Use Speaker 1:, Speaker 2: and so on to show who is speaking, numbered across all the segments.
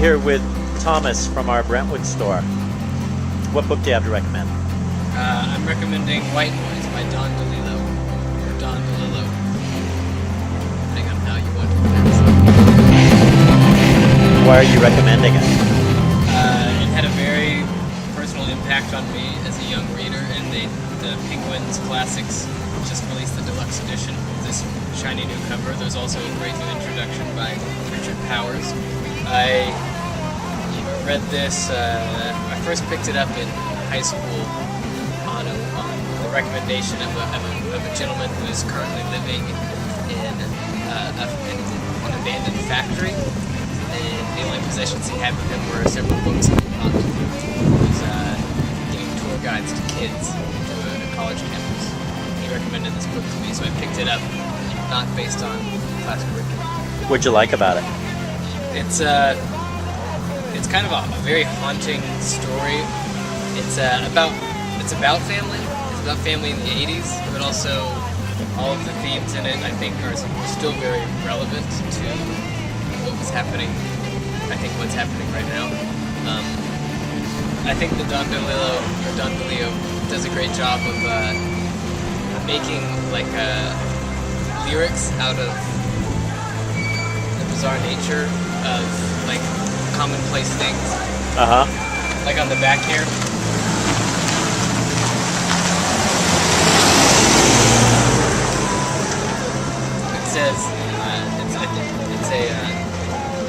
Speaker 1: here with Thomas from our Brentwood store. What book do you have to recommend?
Speaker 2: I'm recommending White Noise by Don DeLillo, or Don DeLillo, depending on how you want to pronounce it.
Speaker 1: Why are you recommending it?
Speaker 2: It had a very personal impact on me as a young reader, and the Penguins Classics just released the deluxe edition with this shiny new cover. There's also a great new introduction by Richard Powers. I read this, I first picked it up in high school on the recommendation of a gentleman who is currently living in an abandoned factory, and the only possessions he had with him were several books in the pocket. He was giving tour guides to kids to a college campus. He recommended this book to me, so I picked it up, not based on class curriculum.
Speaker 1: What'd you like about it?
Speaker 2: It's kind of a very haunting story. It's about family. It's about family in the 80s, but also all of the themes in it, I think, are still very relevant to what was happening. I think what's happening right now. I think that Don DeLillo does a great job of making like lyrics out of the bizarre nature of like commonplace things. Like on the back here. It says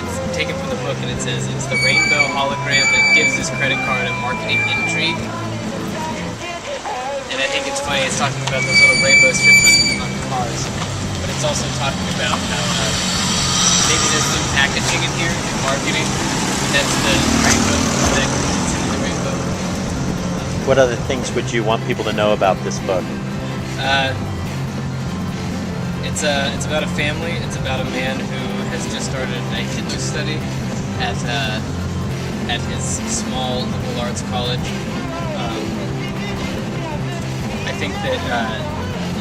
Speaker 2: it's taken from the book, and it says it's the rainbow hologram that gives this credit card a marketing intrigue. And I think it's funny. It's talking about those little rainbow strips on cars, but it's also talking about how maybe there's new packaging in here, new marketing. That's the rainbow. That's in the rainbow.
Speaker 1: What other things would you want people to know about this book?
Speaker 2: It's about a family. It's about a man who has just started a Hindu study at his small liberal arts college. I think that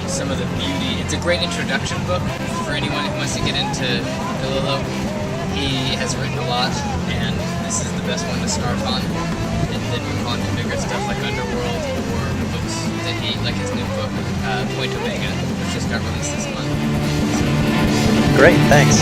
Speaker 2: some of the beauty. It's a great introduction book for anyone who wants to get into DeLillo. He has written a lot, and this is the best one to start on, and then move on to bigger stuff like Underworld or books that like his new book, Point Omega, which just got released this month.
Speaker 1: Great, thanks.